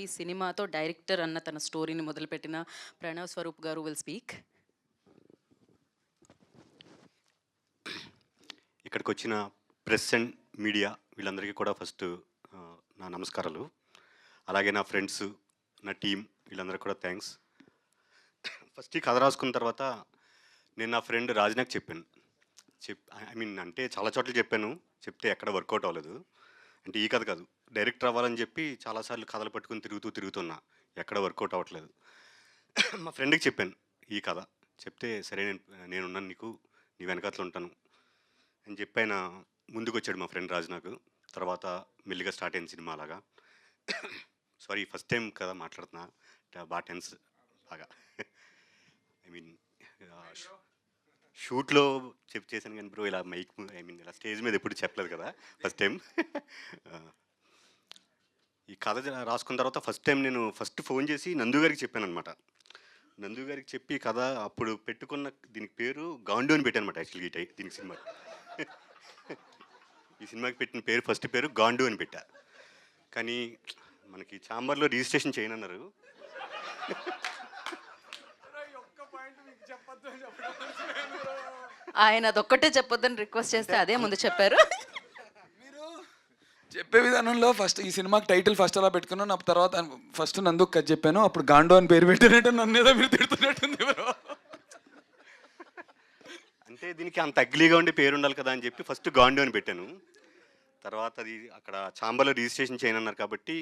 ఈ సినిమాతో డైరెక్టర్ అన్న తన స్టోరీని మొదలుపెట్టిన ప్రణవ్ స్వరూప్ గారు విల్ స్పీక్. ఇక్కడికి వచ్చిన ప్రెస్ అండ్ మీడియా వీళ్ళందరికీ కూడా ఫస్ట్ నా నమస్కారాలు. అలాగే నా ఫ్రెండ్స్, నా టీం వీళ్ళందరికీ కూడా థ్యాంక్స్. ఫస్ట్ ఈ కథ రాసుకున్న తర్వాత నేను నా ఫ్రెండ్ రాజ్నాకి చెప్పాను. అంటే చాలా చోట్ల చెప్పాను, చెప్తే ఎక్కడ వర్కౌట్ అవ్వలేదు. అంటే ఈ కథ కాదు, డైరెక్టర్ అవ్వాలని చెప్పి చాలాసార్లు కథలు పట్టుకుని తిరుగుతున్నా, ఎక్కడ వర్కౌట్ అవ్వట్లేదు. మా ఫ్రెండ్కి చెప్పాను ఈ కథ, చెప్తే సరే నేనున్నాను నీకు, నీ వెనకాతలు ఉంటాను అని చెప్పి ఆయన ముందుకు వచ్చాడు మా ఫ్రెండ్ రాజు నాకు. తర్వాత మెల్లిగా స్టార్ట్ అయింది సినిమా అలాగా. సారీ ఫస్ట్ టైం కదా మాట్లాడుతున్నా, బాగా టెన్స్ బాగా. ఐ మీన్ షూట్లో చేశాను కానీ బ్రో ఇలా మైక్ ఇలా స్టేజ్ మీద ఎప్పుడు చెప్పలేదు కదా, ఫస్ట్ టైం. ఈ కథ రాసుకున్న తర్వాత ఫస్ట్ టైం నేను ఫోన్ చేసి నందు గారికి చెప్పాను అనమాట. నందు గారికి చెప్పి కథ అప్పుడు పెట్టుకున్న దీనికి పేరు గాండు అని పెట్టాను అనమాట. యాక్చువల్గా దీనికి సినిమా ఈ సినిమాకి పెట్టిన పేరు ఫస్ట్ పేరు గాండు అని పెట్టా. కానీ మనకి చాంబర్లో రిజిస్ట్రేషన్ చేయనన్నారు. ఆయన అదొక్కటే చెప్పొద్దని రిక్వెస్ట్ చేస్తే అదే ముందు చెప్పారు. మీరు చెప్పే విధానంలో ఫస్ట్ ఈ సినిమాకి టైటిల్ ఫస్ట్ అలా పెట్టుకున్నాను, నా తర్వాత ఫస్ట్ నందుకు కథ చెప్పాను, అప్పుడు గాండు అని పేరు పెట్టినట్టు నన్ను ఏదో మీరు తిడుతున్నట్టుంది బ్రో. అంటే దీనికి అంత అగ్లీగా ఉండే పేరు ఉండాలి కదా అని చెప్పి ఫస్ట్ గాండు అని పెట్టాను. తర్వాత అది అక్కడ చాంబర్లో రిజిస్ట్రేషన్ చేయనన్నారు కాబట్టి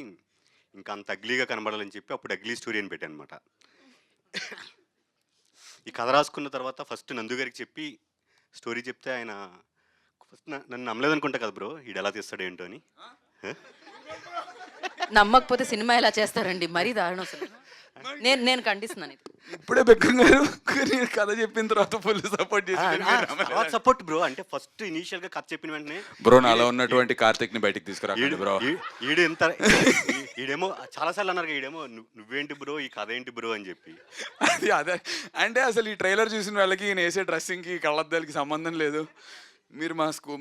ఇంకా అంత అగ్లీగా కనబడాలని చెప్పి అప్పుడు అగ్లీ స్టోరీ అని పెట్టాను అనమాట. ఈ కథ రాసుకున్న తర్వాత ఫస్ట్ నందు గారికి చెప్పి స్టోరీ చెప్తే ఆయన ఫస్ట్ నన్ను నమ్మలేదనుకుంటా కదా బ్రో, ఈడు ఎలా తీస్తాడు ఏంటో అని. నమ్మకపోతే సినిమా ఎలా చేస్తారండి, మరీ దారుణం అసలు. నేను ఖండిస్తున్నాను ఇది. ఇప్పుడే బెక్కం గారు కథ చెప్పిన తర్వాత ఫుల్ సపోర్ట్ సపోర్ట్ బ్రో. అంటే ఫస్ట్ ఇనీషియల్ గా కథ చెప్పిన వెంటనే బ్రో నాలో ఉన్నటువంటి కార్తిక్ ని బయటికి తీసుకురా బ్రో. ఈడు ఎంత ఈడేమో చాలాసార్లు అన్నారు, ఈడేమో నువ్వేంటి బ్రో ఈ కథ ఏంటి బ్రో అని చెప్పి. అదే అంటే అసలు ఈ ట్రైలర్ చూసిన వాళ్ళకి ఈయన వేసే డ్రెస్సింగ్కి కళ్ళద్దాలకి సంబంధం లేదు. మీరు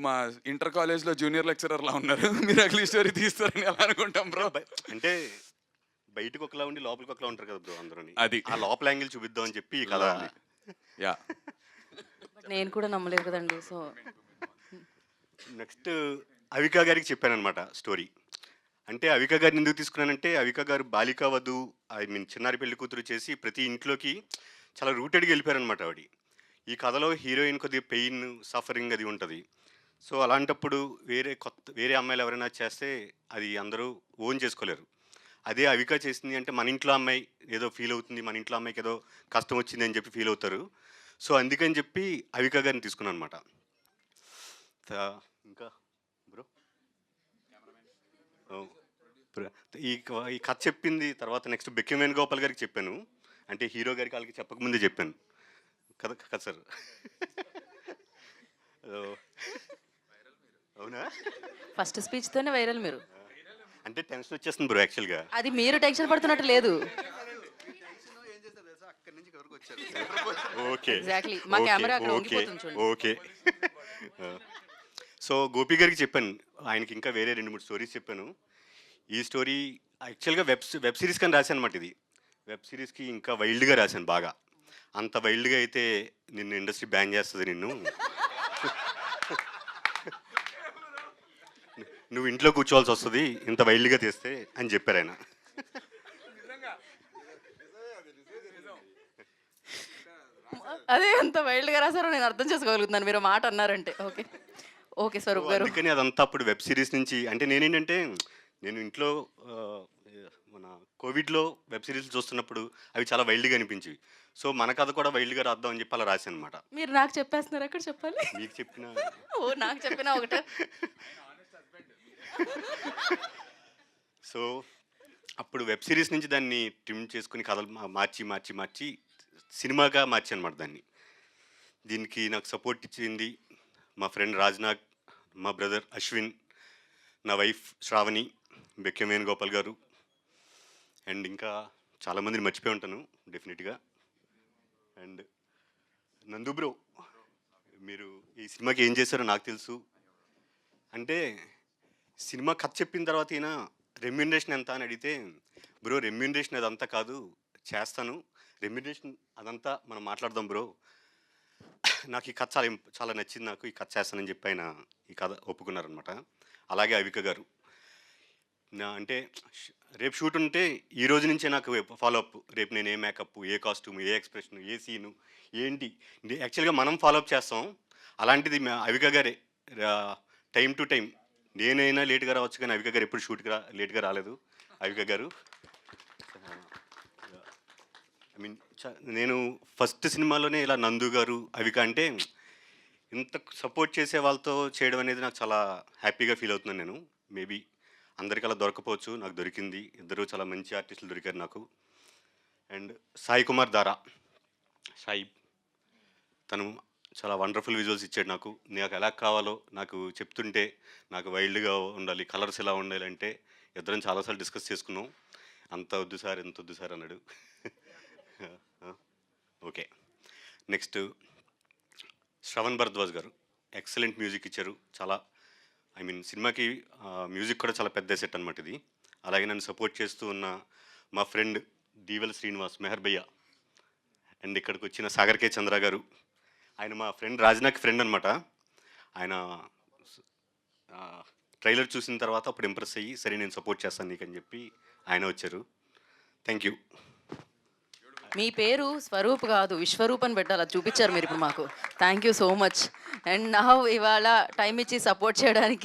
మా ఇంటర్ కాలేజ్లో జూనియర్ లెక్చరర్లా ఉన్నారు, మీరు అగ్లీ స్టోరీ తీస్తారని ఎలా అనుకుంటాం బ్రో. అంటే బయటకు ఒకలా ఉండి లోపలికి ఒకలా ఉంటారు కదా బ్రో అందరూ, అది ఆ లోపల యాంగిల్ చూపిద్దాం అని చెప్పి కదా. యా నేను కూడా నమ్మలేదు కదండి. సో నెక్స్ట్ అవికా గారికి చెప్పాను అనమాట స్టోరీ. అంటే అవికా గారిని ఎందుకు తీసుకున్నానంటే అవికా గారు బాలికా వధు, చిన్నారి పెళ్లి కూతురు చేసి ప్రతి ఇంట్లోకి చాలా రూటెడ్గా వెళ్ళిపోయారనమాట ఆవిడ. ఈ కథలో హీరోయిన్ కొద్దిగా పెయిన్ సఫరింగ్ అది ఉంటుంది. సో అలాంటప్పుడు వేరే అమ్మాయిలు ఎవరైనా చేస్తే అది అందరూ ఓన్ చేసుకోలేరు. అదే అవిక చేసింది అంటే మన ఇంట్లో అమ్మాయి ఏదో ఫీల్ అవుతుంది, మన ఇంట్లో అమ్మాయికి ఏదో కష్టం వచ్చింది అని చెప్పి ఫీల్ అవుతారు. సో అందుకని చెప్పి అవిక గారిని తీసుకున్నాను అనమాట. ఇంకా బ్రో ఈ కథ చెప్పింది తర్వాత నెక్స్ట్ బెక్కి వేణుగోపాల్ గారికి చెప్పాను. అంటే హీరో గారికి వాళ్ళకి చెప్పకముందే చెప్పాను కదా సార్. అవునా, ఫస్ట్ స్పీచ్తోనే వైరల్ మీరు. అంటే టెన్షన్ వచ్చేస్తుంది బ్రో యాక్చువల్గా. అది మీరు టెన్షన్ పడుతున్నట్టు లేదు. ఓకే ఎగ్జాక్ట్లీ, మా కెమెరా అక్కడ ఉండిపోతుంది చూడండి. ఓకే. సో గోపి గారికి చెప్పాను, ఆయనకి ఇంకా వేరే 2-3 స్టోరీస్ చెప్పాను. ఈ స్టోరీ యాక్చువల్గా వెబ్ సిరీస్ కానీ రాశాను అనమాట. ఇది వెబ్ సిరీస్కి ఇంకా వైల్డ్గా రాశాను బాగా. అంత వైల్డ్గా అయితే నిన్ను ఇండస్ట్రీ బ్యాన్ చేస్తుంది, నువ్వు ఇంట్లో కూర్చోవాల్సి వస్తుంది ఇంత వైల్డ్గా తీస్తే అని చెప్పారు ఆయన. అదే అంత వైల్డ్గా రాసారో నేను అర్థం చేసుకోగలుగుతున్నాను మీరు మాట అన్నారంటే. ఓకే ఓకే స్వరూప్ గారు. అందుకని అదంతా అప్పుడు వెబ్ సిరీస్ నుంచి. అంటే నేనేంటంటే నేను ఇంట్లో మన కోవిడ్లో వెబ్ సిరీస్ చూస్తున్నప్పుడు అవి చాలా వైల్డ్గా అనిపించేవి. సో మన కథ కూడా వైల్డ్గా రాద్దాం అని చెప్పి అలా రాశాను అనమాట. మీరు నాకు చెప్పేస్తున్నారు, ఎక్కడ చెప్పాలి? మీకు చెప్పిన ఓ నాకు చెప్పినా ఒకటే. సో అప్పుడు వెబ్ సిరీస్ నుంచి దాన్ని ట్రిమ్ చేసుకుని కథలు మార్చి సినిమాగా మార్చి అనమాట దాన్ని. దీనికి నాకు సపోర్ట్ ఇచ్చింది మా ఫ్రెండ్ రాజ్నాగ్, మా బ్రదర్ అశ్విన్, నా వైఫ్ శ్రావణి, బెక్కి వేణుగోపాల్ గారు, అండ్ ఇంకా చాలామందిని మర్చిపోయి ఉంటాను డెఫినెట్గా. అండ్ నందు బ్రో, మీరు ఈ సినిమాకి ఏం చేశారో నాకు తెలుసు. అంటే సినిమా కథ చెప్పిన తర్వాత ఈయన రెమ్యూనరేషన్ ఎంత అని అడిగితే, బ్రో రెమ్యూనరేషన్ అదంతా కాదు, చేస్తాను. రెమ్యూనరేషన్ అదంతా మనం మాట్లాడదాం బ్రో. నాకు ఈ కథ చాలా నచ్చింది, నాకు ఈ కథ చేస్తానని చెప్పి ఆయన ఈ కథ ఒప్పుకున్నారనమాట. అలాగే అవిక గారు అంటే రేపు షూట్ ఉంటే ఈ రోజు నుంచే నాకు ఫాలో అప్, రేపు నేను ఏ మేకప్, ఏ కాస్ట్యూమ్, ఏ ఎక్స్ప్రెషన్, ఏ సీను ఏంటి యాక్చువల్గా మనం ఫాలో అప్ చేస్తాం. అలాంటిది అవిక గారే టైం టు టైం. నేనైనా లేట్గా రావచ్చు కానీ అవిక గారు ఎప్పుడు షూట్కి లేట్గా రాలేదు. అవిక గారు ఐ మీన్ నేను ఫస్ట్ సినిమాలోనే ఇలా నందు గారు, అవిక అంటే ఇంత సపోర్ట్ చేసే వాళ్ళతో చేయడం అనేది నాకు చాలా హ్యాపీగా ఫీల్ అవుతున్నాను నేను. మేబీ అందరికీ అలా దొరకపోవచ్చు, నాకు దొరికింది. ఇద్దరు చాలా మంచి ఆర్టిస్టులు దొరికారు నాకు. అండ్ సాయి కుమార్ దారా, సాయి తను చాలా వండర్ఫుల్ విజువల్స్ ఇచ్చాడు నాకు. నాకు ఎలా కావాలో నాకు చెప్తుంటే, నాకు వైల్డ్గా ఉండాలి, కలర్స్ ఎలా ఉండాలి అంటే ఇద్దరం చాలాసార్లు డిస్కస్ చేసుకున్నాం. అంత వద్దు సార్, ఎంత వద్దు సార్ అన్నాడు. ఓకే. నెక్స్ట్ శ్రవణ్ భరద్వాజ్ గారు ఎక్సలెంట్ మ్యూజిక్ ఇచ్చారు. చాలా ఐ మీన్ సినిమాకి మ్యూజిక్ కూడా చాలా పెద్ద సెట్ అనమాట ఇది. అలాగే నన్ను సపోర్ట్ చేస్తూ ఉన్న మా ఫ్రెండ్ దీవెల శ్రీనివాస్, మెహర్ భయ్య. అండ్ ఇక్కడికి వచ్చిన సాగర్ కే చంద్ర గారు, ఆయన మా ఫ్రెండ్ రాజ్నాకి ఫ్రెండ్ అనమాట. ఆయన ట్రైలర్ చూసిన తర్వాత అప్పుడు ఇంప్రెస్ అయ్యి సరే నేను సపోర్ట్ చేస్తాను నీకని చెప్పి ఆయన వచ్చారు. Thank you. మీ పేరు స్వరూప్ కాదు, విశ్వరూప్ అని పెట్టాలి, అది చూపించారు మీరు ఇప్పుడు మాకు. Thank you so much. And నా ఇవాళ టైం ఇచ్చి సపోర్ట్ చేయడానికి